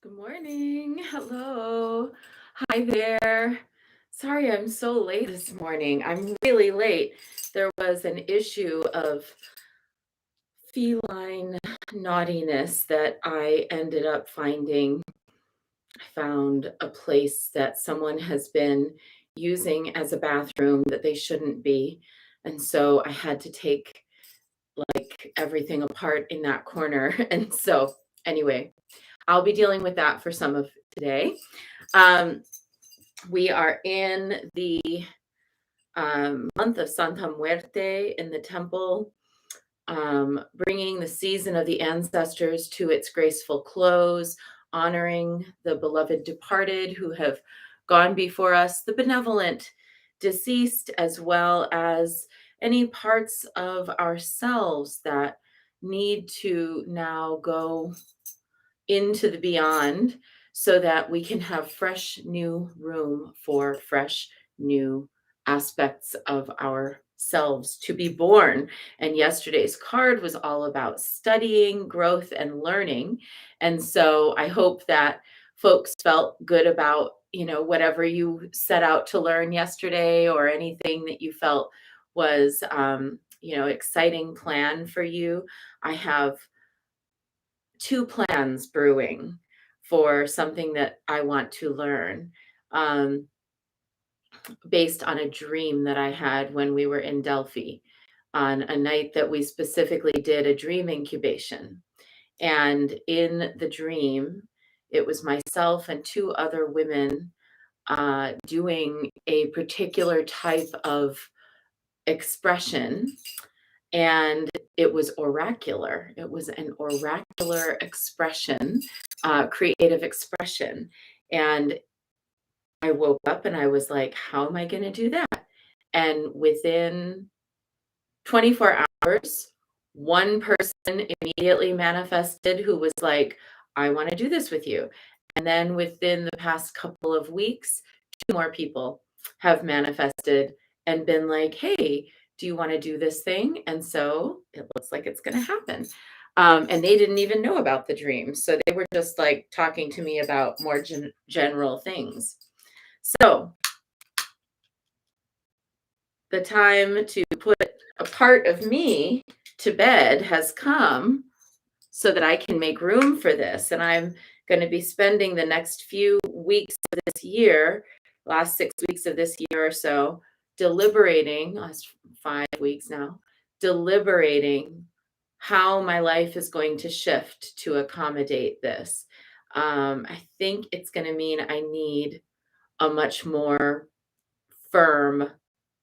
Good morning. Hello. Hi there. Sorry I'm so late this morning. I'm really late. There was an issue of feline naughtiness that I ended up finding. I found a place that someone has been using as a bathroom that they shouldn't be. And so I had to take like everything apart in that corner. And so, anyway, I'll be dealing with that for some of today. Um, we are in the month of Santa Muerte in the temple, bringing the season of the ancestors to its graceful close, honoring the beloved departed who have gone before us, the benevolent deceased, as well as any parts of ourselves that need to now go into the beyond so that we can have fresh new room for fresh new aspects of ourselves to be born. And yesterday's card was all about studying, growth, and learning. And so I hope that folks felt good about, whatever you set out to learn yesterday or anything that you felt was, exciting plan for you. I have two plans brewing for something that I want to learn, um, based on a dream that I had when we were in Delphi on a night that we specifically did a dream incubation. And in the dream, it was myself and two other women doing a particular type of expression, and it was oracular. It was an oracular expression, creative expression. And I woke up and I was like, how am I going to do that? And within 24 hours, one person immediately manifested who was like, I want to do this with you. And then within the past couple of weeks, two more people have manifested and been like, hey, do you want to do this thing? And so it looks like it's going to happen. And they didn't even know about the dream. So they were just like talking to me about more general things. So the time to put a part of me to bed has come so that I can make room for this. And I'm going to be spending the next few weeks of this year, last 6 weeks of this year or so, deliberating, last 5 weeks now, deliberating how my life is going to shift to accommodate this. I think it's going to mean I need a much more firm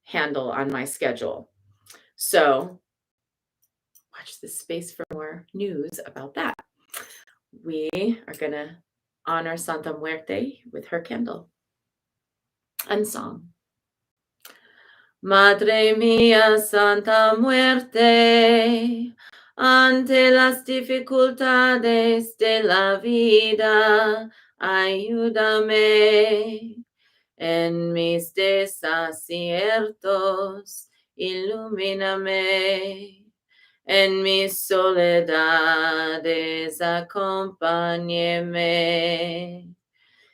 handle on my schedule. So watch this space for more news about that. We are going to honor Santa Muerte with her candle and song. Madre mía, Santa Muerte, ante las dificultades de la vida, ayúdame. En mis desaciertos, ilumíname. En mis soledades, acompáñeme.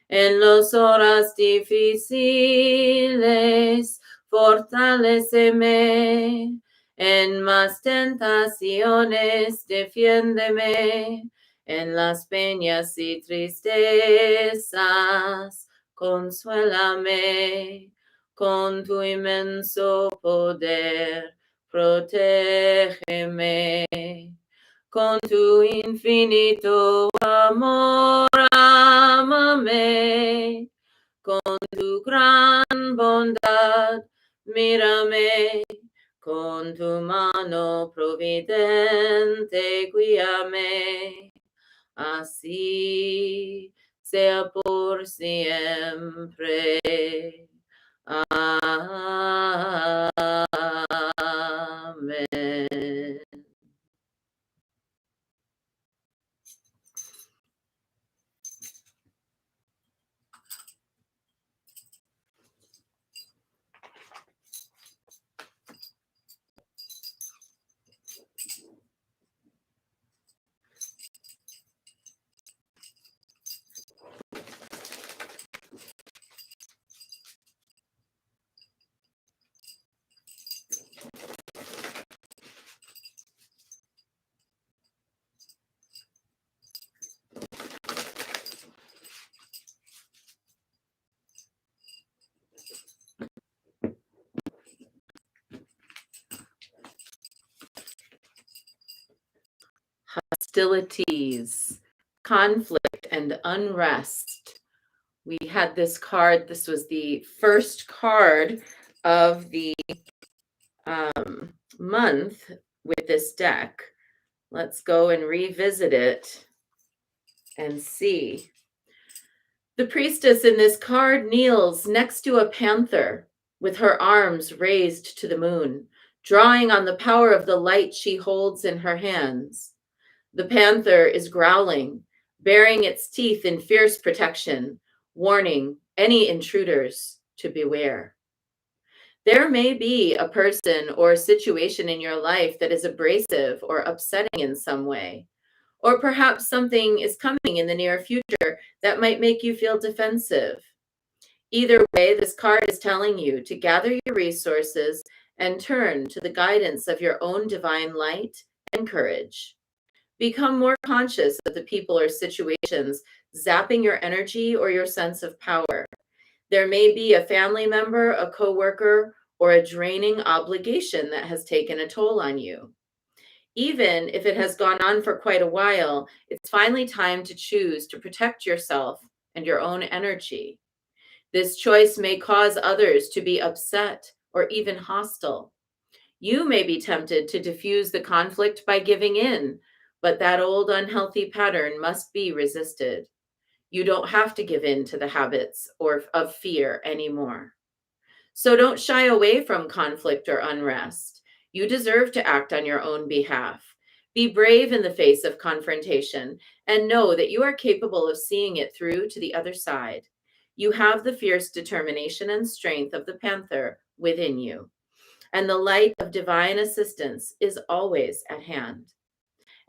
En las horas difíciles, fortaléceme. En más tentaciones, defiéndeme. En las peñas y tristezas, consuélame. Con tu inmenso poder, protégeme. Con tu infinito amor, ámame. Con tu gran bondad, mírame. Con tu mano providente, guíame. Así sea por siempre. Amen. hostilities, conflict, and unrest. We had this card. This was the first card of the month with this deck. Let's go and revisit it and see. The priestess in this card kneels next to a panther with her arms raised to the moon, drawing on the power of the light she holds in her hands. The panther is growling, baring its teeth in fierce protection, warning any intruders to beware. There may be a person or situation in your life that is abrasive or upsetting in some way. Or perhaps something is coming in the near future that might make you feel defensive. Either way, this card is telling you to gather your resources and turn to the guidance of your own divine light and courage. Become more conscious of the people or situations zapping your energy or your sense of power. There may be a family member, a coworker, or a draining obligation that has taken a toll on you. Even if it has gone on for quite a while, it's finally time to choose to protect yourself and your own energy. This choice may cause others to be upset or even hostile. You may be tempted to diffuse the conflict by giving in, but that old unhealthy pattern must be resisted. You don't have to give in to the habits or of fear anymore. So don't shy away from conflict or unrest. You deserve to act on your own behalf. Be brave in the face of confrontation and know that you are capable of seeing it through to the other side. You have the fierce determination and strength of the panther within you, and the light of divine assistance is always at hand.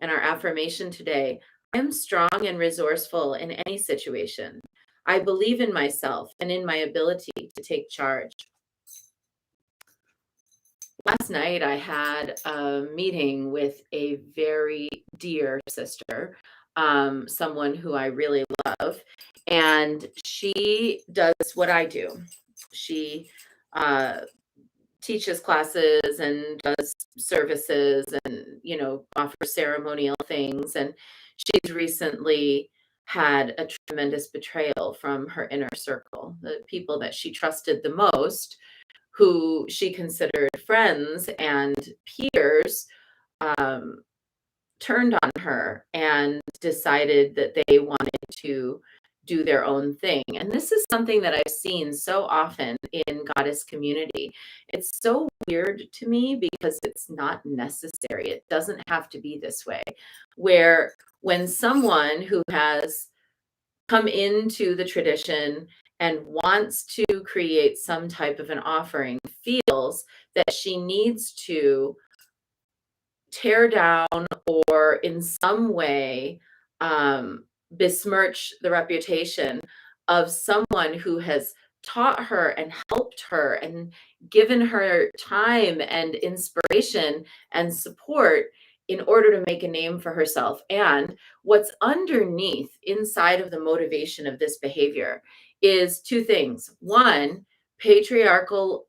And our affirmation today: I am strong and resourceful in any situation. I believe in myself and in my ability to take charge. Last night, I had a meeting with a very dear sister, someone who I really love, and she does what I do. She uh, teaches classes and does services and, offers ceremonial things. And she's recently had a tremendous betrayal from her inner circle, the people that she trusted the most, who she considered friends and peers, um, turned on her and decided that they wanted to do their own thing. And this is something that I've seen so often in Goddess community. It's so weird to me because it's not necessary. It doesn't have to be this way. Where when someone who has come into the tradition and wants to create some type of an offering feels that she needs to tear down or in some way besmirch the reputation of someone who has taught her and helped her and given her time and inspiration and support in order to make a name for herself. And what's underneath inside of the motivation of this behavior is two things. One, the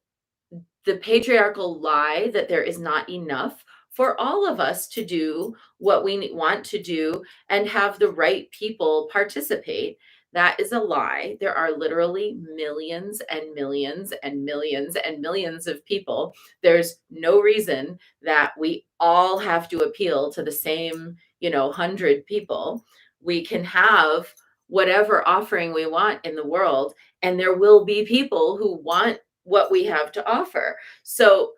patriarchal lie that there is not enough for all of us to do what we want to do and have the right people participate. That is a lie. There are literally millions and millions and millions and millions of people. There's no reason that we all have to appeal to the same, 100 people. We can have whatever offering we want in the world, and there will be people who want what we have to offer. So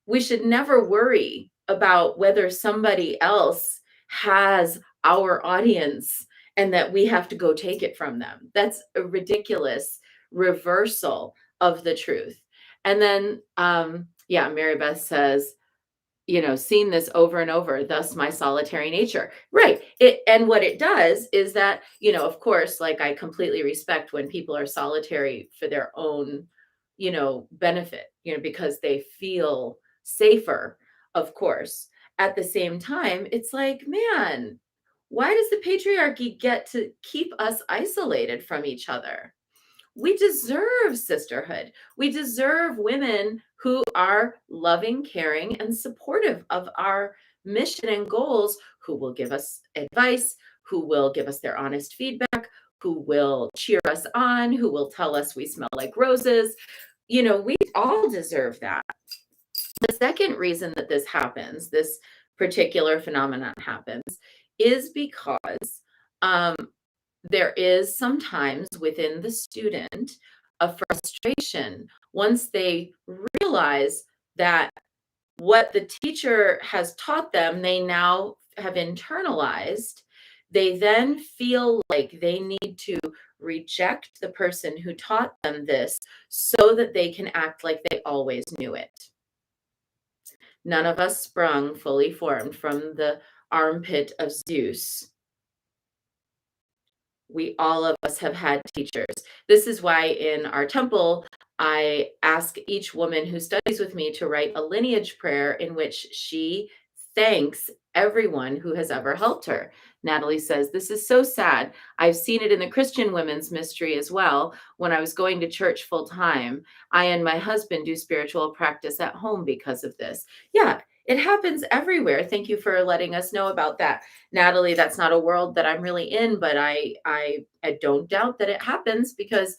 we should never worry about whether somebody else has our audience and that we have to go take it from them. That's a ridiculous reversal of the truth. And then, Mary Beth says, seen this over and over, thus my solitary nature. Right. And what it does is that, of course, like I completely respect when people are solitary for their own, benefit, because they feel safer, of course. At the same time, it's like, man, why does the patriarchy get to keep us isolated from each other? We deserve sisterhood. We deserve women who are loving, caring, and supportive of our mission and goals, who will give us advice, who will give us their honest feedback, who will cheer us on, who will tell us we smell like roses. We all deserve that. The second reason that this happens, this particular phenomenon happens, is because there is sometimes within the student a frustration once they realize that what the teacher has taught them, they now have internalized. They then feel like they need to reject the person who taught them this so that they can act like they always knew it. None of us sprung fully formed from the armpit of Zeus. All of us have had teachers. This is why in our temple, I ask each woman who studies with me to write a lineage prayer in which she thanks everyone who has ever helped her. Natalie says, this is so sad. I've seen it in the Christian women's mystery as well. When I was going to church full time, I and my husband do spiritual practice at home because of this. Yeah, it happens everywhere. Thank you for letting us know about that. Natalie, that's not a world that I'm really in, but I don't doubt that it happens because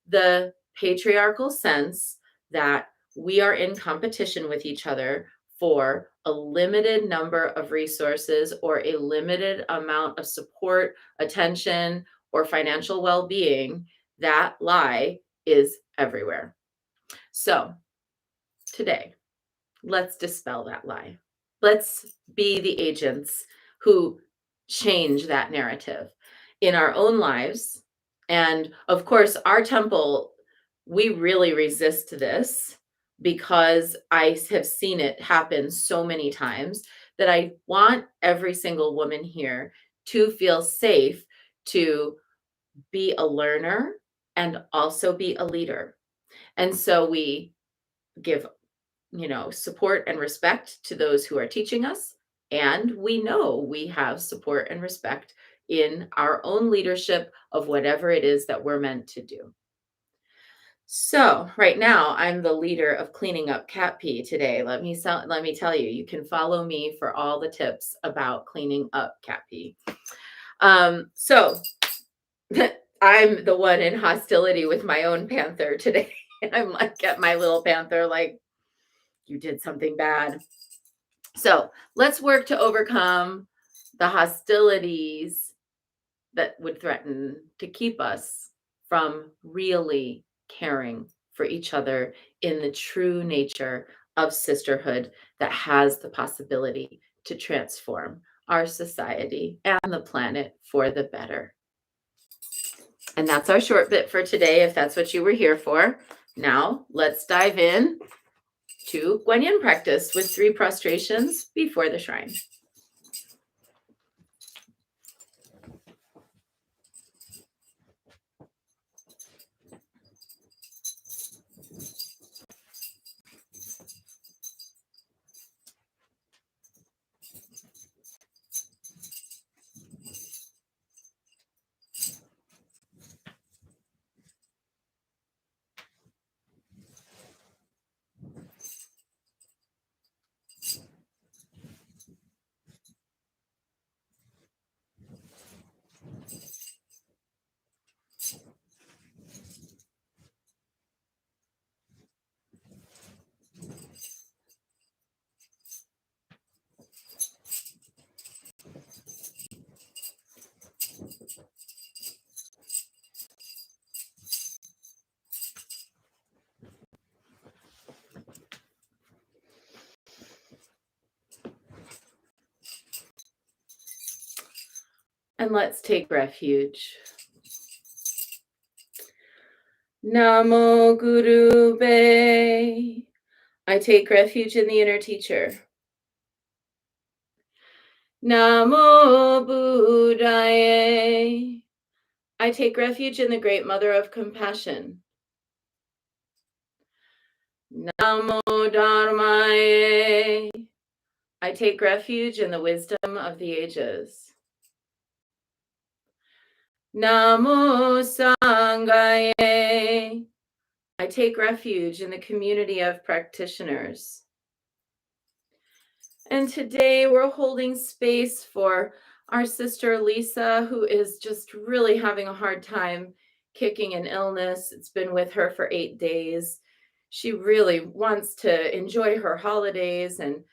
the patriarchal sense that we are in competition with each other for a limited number of resources or a limited amount of support, attention, or financial well-being, that lie is everywhere. So today, let's dispel that lie. Let's be the agents who change that narrative in our own lives. And of course, our temple, we really resist this because I have seen it happen so many times that I want every single woman here to feel safe to be a learner and also be a leader. And so we give support and respect to those who are teaching us. And we know we have support and respect in our own leadership of whatever it is that we're meant to do. So right now I'm the leader of cleaning up cat pee today. Let me tell you, you can follow me for all the tips about cleaning up cat pee. So I'm the one in hostility with my own panther today. I'm like at my little panther, like, you did something bad. So let's work to overcome the hostilities that would threaten to keep us from really caring for each other in the true nature of sisterhood that has the possibility to transform our society and the planet for the better. And that's our short bit for today, if that's what you were here for. Now let's dive in to Guanyin practice with 3 prostrations before the shrine. And let's take refuge. Namo Gurube. I take refuge in the inner teacher. Namo Buddhaye. I take refuge in the great mother of compassion. Namo Dharmaye. I take refuge in the wisdom of the ages. Namo Sanghaye. I take refuge in the community of practitioners. And today we're holding space for our sister Lisa, who is just really having a hard time kicking an illness. It's been with her for 8 days. She really wants to enjoy her holidays and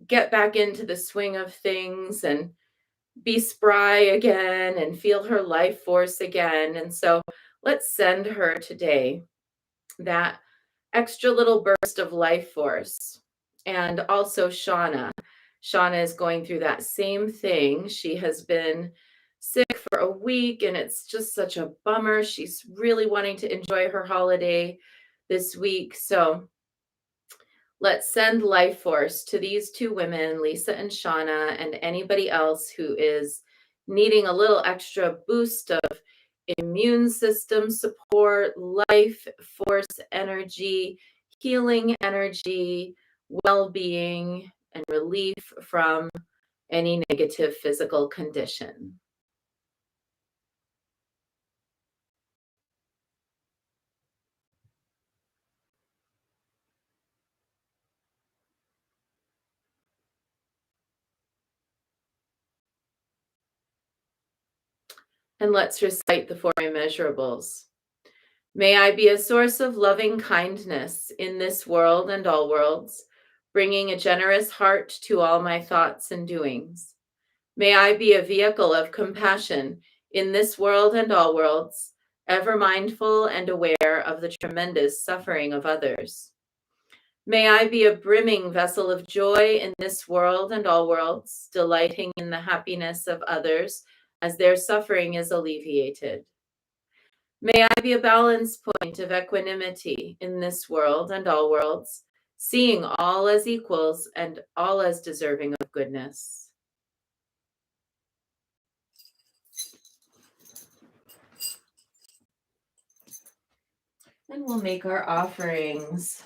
get back into the swing of things and be spry again and feel her life force again. And so let's send her today that extra little burst of life force. And also Shauna. Shauna is going through that same thing. She has been sick for a week and it's just such a bummer. She's really wanting to enjoy her holiday this week. So let's send life force to these two women, Lisa and Shauna, and anybody else who is needing a little extra boost of immune system support, life force energy, healing energy, well being, and relief from any negative physical condition. And let's recite the four immeasurables. May I be a source of loving kindness in this world and all worlds, bringing a generous heart to all my thoughts and doings. May I be a vehicle of compassion in this world and all worlds, ever mindful and aware of the tremendous suffering of others. May I be a brimming vessel of joy in this world and all worlds, delighting in the happiness of others as their suffering is alleviated. May I be a balance point of equanimity in this world and all worlds, seeing all as equals and all as deserving of goodness. And we'll make our offerings.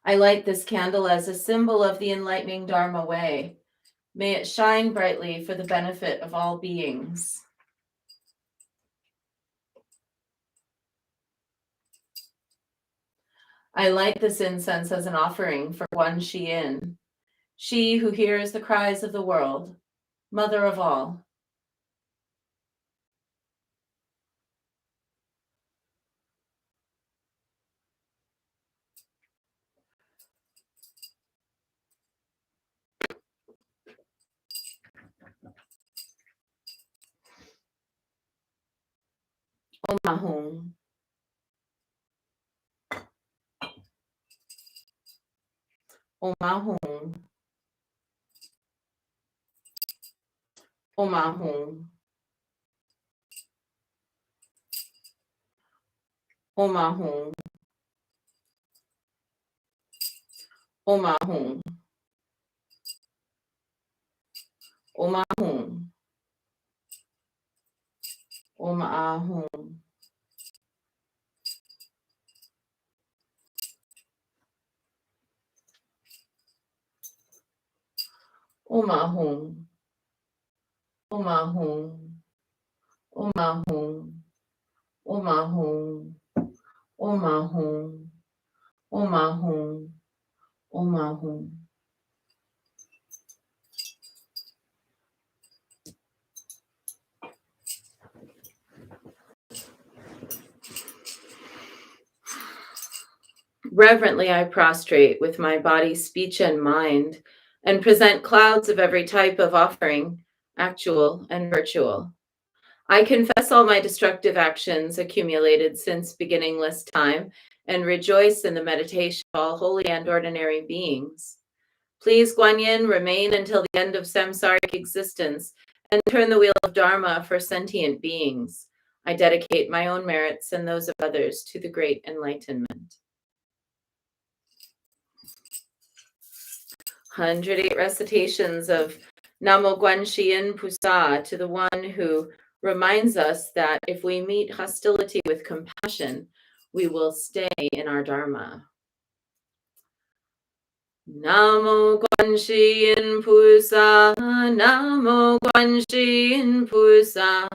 I light this candle as a symbol of the enlightening Dharma way. May it shine brightly for the benefit of all beings. I light this incense as an offering for Guan Xiyin, she who hears the cries of the world, mother of all. Om Ahum. Om Ahum. Om Ahum. Om Ahum. Om Ahum. Om Ahum. Om Ahum. Om Ahum. Om Ahum. Om Ahum. Om Ahum. Om Ahum. Om Ahum. Om Ahum. Reverently I prostrate with my body, speech, and mind, and present clouds of every type of offering, actual and virtual. I confess all my destructive actions accumulated since beginningless time, and rejoice in the meditation of all holy and ordinary beings. Please, Guan Yin, remain until the end of samsaric existence, and turn the wheel of Dharma for sentient beings. I dedicate my own merits and those of others to the great enlightenment. 108 recitations of Namo Guan Yin Pusa to the one who reminds us that if we meet hostility with compassion, we will stay in our Dharma. Namo Guan Yin Pusa, Namo Guan Yin Pusa,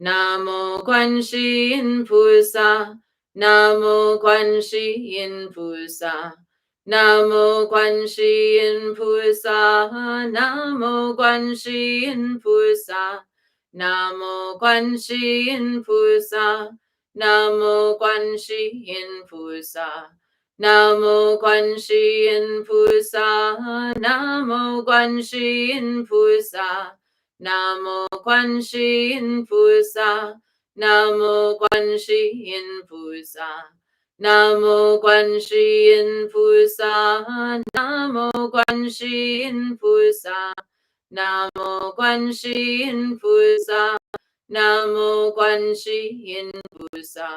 Namo Guan Yin Pusa, 南无观世音菩萨，南无观世音菩萨，南无观世音菩萨，南无观世音菩萨，南无观世音菩萨，南无观世音菩萨，南无观世音菩萨，南无观世音菩萨。南无观世音菩萨，南无观世音菩萨，南无观世音菩萨，南无观世音菩萨，南无观世音菩萨，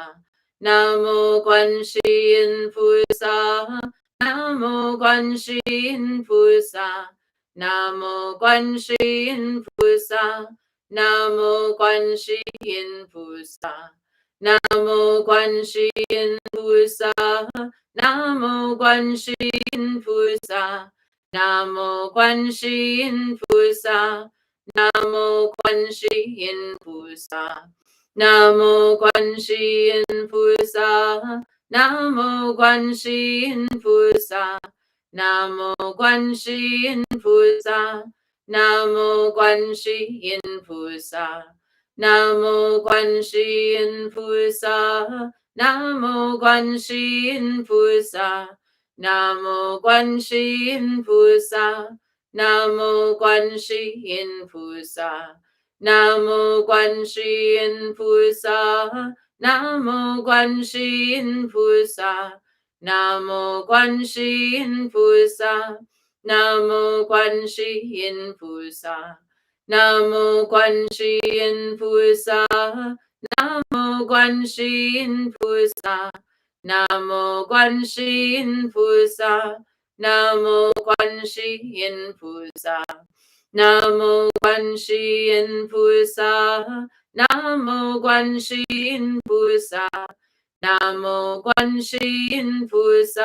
南无观世音菩萨，南无观世音菩萨，南无观世音菩萨。南无观世音菩萨，南无观世音菩萨，南无观世音菩萨，南无观世音菩萨，南无观世音菩萨，南无观世音菩萨，南无观世音菩萨，南无观世音菩萨。南无观世音菩萨，南无观世音菩萨，南无观世音菩萨，南无观世音菩萨，南无观世音菩萨，南无观世音菩萨，南无观世音菩萨，南无观世音菩萨。南无观世音菩萨，南无观世音菩萨，南无观世音菩萨，南无观世音菩萨，南无观世音菩萨，南无观世音菩萨，南无观世音菩萨，南无观世音菩萨。南无观世音菩萨，南无观世音菩萨，南无观世音菩萨，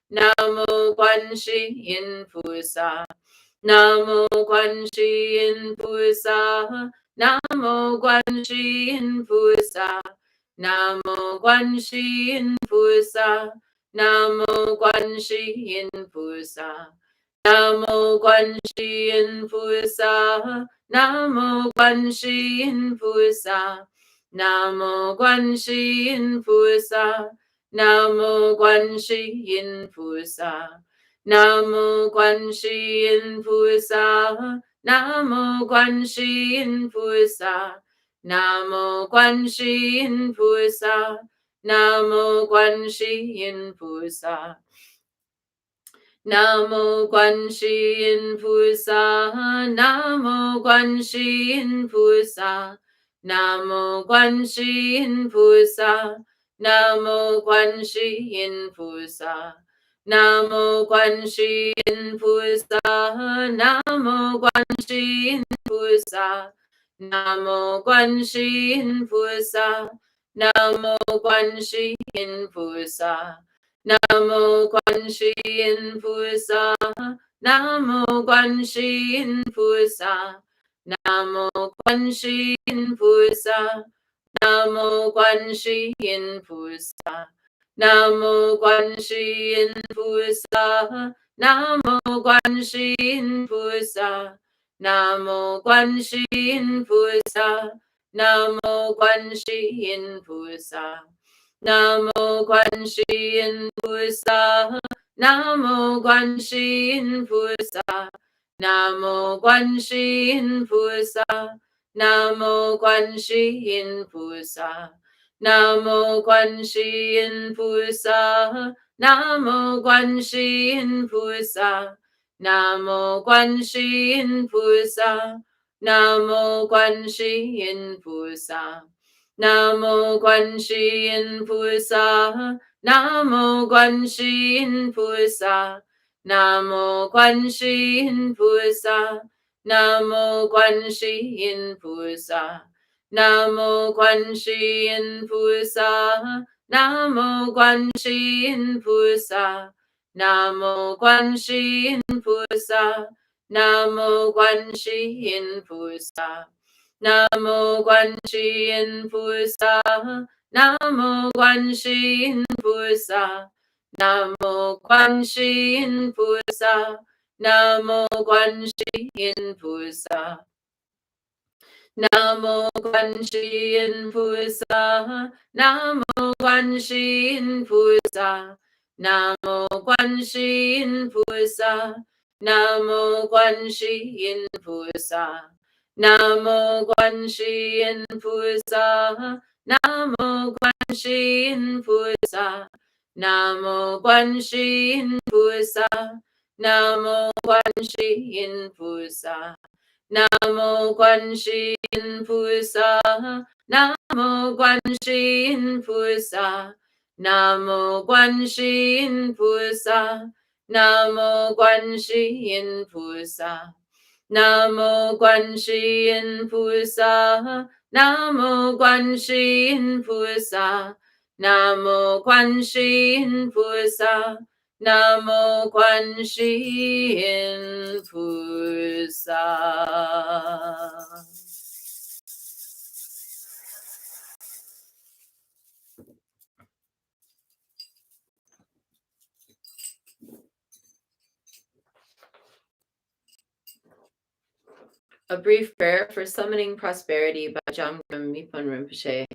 南无观世音菩萨，南无观世音菩萨，南无观世音菩萨，南无观世音菩萨，南无观世音菩萨。南无观世音菩萨，南无观世音菩萨，南无观世音菩萨，南无观世音菩萨，南无观世音菩萨。南无观世音菩萨，南无观世音菩萨，南无观世音菩萨。南无观世音菩萨，南无观世音菩萨，南无观世音菩萨，南无观世音菩萨，南无观世音菩萨，南无观世音菩萨，南无观世音菩萨，南无观世音菩萨。南无观世音菩萨，南无观世音菩萨，南无观世音菩萨，南无观世音菩萨，南无观世音菩萨，南无观世音菩萨，南无观世音菩萨，南无观世音菩萨。南无观世音菩萨，南无观世音菩萨，南无观世音菩萨，南无观世音菩萨，南无观世音菩萨，南无观世音菩萨，南无观世音菩萨，南无观世音菩萨。南无观世音菩萨，南无观世音菩萨，南无观世音菩萨，南无观世音菩萨，南无观世音菩萨，南无观世音菩萨， Namo Guanxin Pusa, Namo Guanxin Pusa, Namo Guanxin Pusa. Namo Guanxin Pusa, Namo Guanxin Pusa, Namo Guanxin Pusa, Namo Guanxin Pusa, Namo Guanxin Pusa, Namo Guanxin Pusa, Namo Guanxin Pusa, Namo Guanxin Pusa. Namo Guanxin Pusa, Namo Guanxin Pusa, Namo Guanxin Pusa, Namo Guanxin Pusa, Namo Guanxin Pusa, Namo Guanxin Pusa, Namo Guanxin Pusa, Namo Guanxin Pusa. A brief prayer for summoning prosperity by Jamgam Mipon Rinpoche.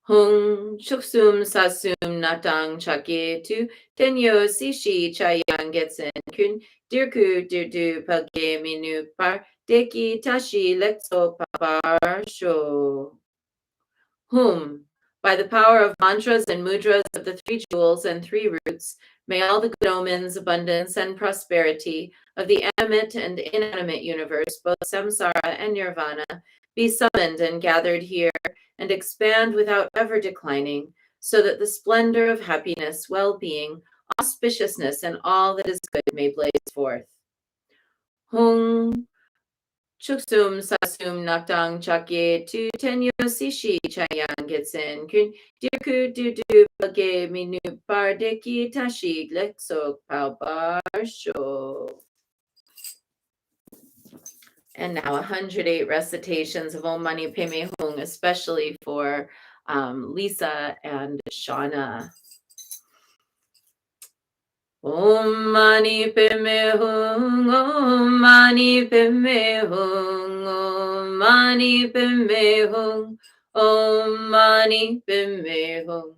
Hung Chuksum Sasum Natang Chake Tu Tenyo Sishi Chayang Getsen Kun Dirku Dirdu Page Minu Par Deki Tashi Letso Papar Sho. By the power of mantras and mudras of the three jewels and three roots, may all the good omens, abundance, and prosperity of the animate and inanimate universe, both samsara and nirvana, be summoned and gathered here and expand without ever declining, so that the splendor of happiness, well-being, auspiciousness, and all that is good may blaze forth. Hung Chuksum Sasum Naktang Chakye Tu Tenyo Sishi Chayang Getsen Kun Dirku Dudu Bage Minu Bardeki Tashi Lexok Pao Sho. And now 108 recitations of Om Mani Padme Hum, especially for Lisa and Shauna. Om Mani Padme Hum, Om Mani Padme Hum, Om Mani Padme Hum, Om Mani Padme Hum,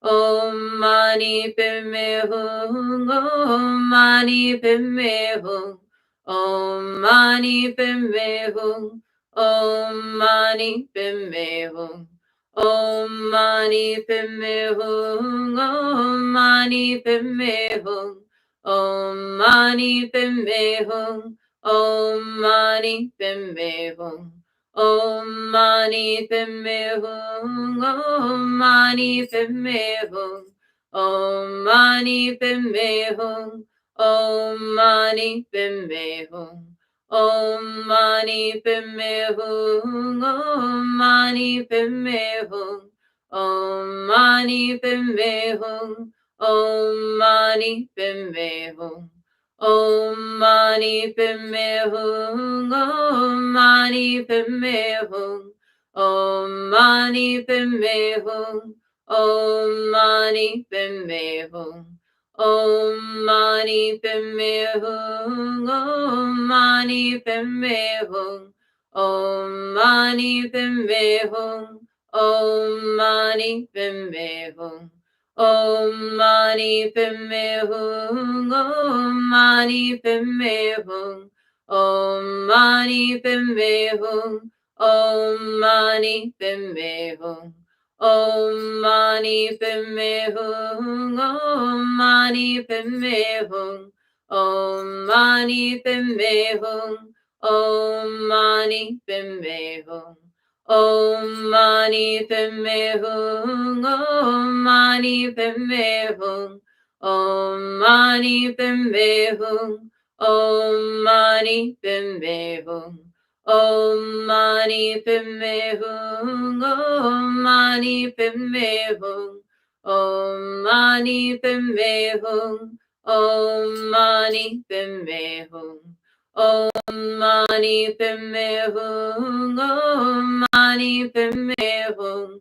Om Mani Padme Hum, Om Mani Padme Hum, Om Mani Padme Hum, Om Mani Padme Hum. Om Mani Padme Hum, Om Mani Padme Hum, Om Mani Padme Hum, Om Mani Padme Hum, Om Mani Padme Hum, Om Mani Padme Hum, Om Mani Padme Hum, Om Mani Padme Hum. Om Mani Padme Hum, Om Mani Padme Hum, Om Mani Padme Hum, Om Mani Padme Hum, Om Mani Padme Hum, Om Mani Padme Hum, Om Mani Padme Hum, Om Mani Padme Hum. Om Mani Padme Hum, Om Mani Padme Hum, Om Mani Padme Hum, Om Mani Padme Hum, Om Mani Padme Hum, Om Mani Padme Hum, Om Mani Padme Hum, Om Mani Padme Hum. Om Mani Padme Hum, Om Mani Padme Hum, Om Mani Padme Hum, Om Mani Padme Hum, Om Mani Padme Hum, Om Mani Padme Hum, Om Mani Padme Hum, Om Mani Padme Hum. Om Mani Padme Hum, Om Mani Padme Hum, Om Mani Padme Hum, Om Mani Padme Hum, Om Mani Padme Hum, Om Mani Padme Hum,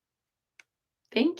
Thank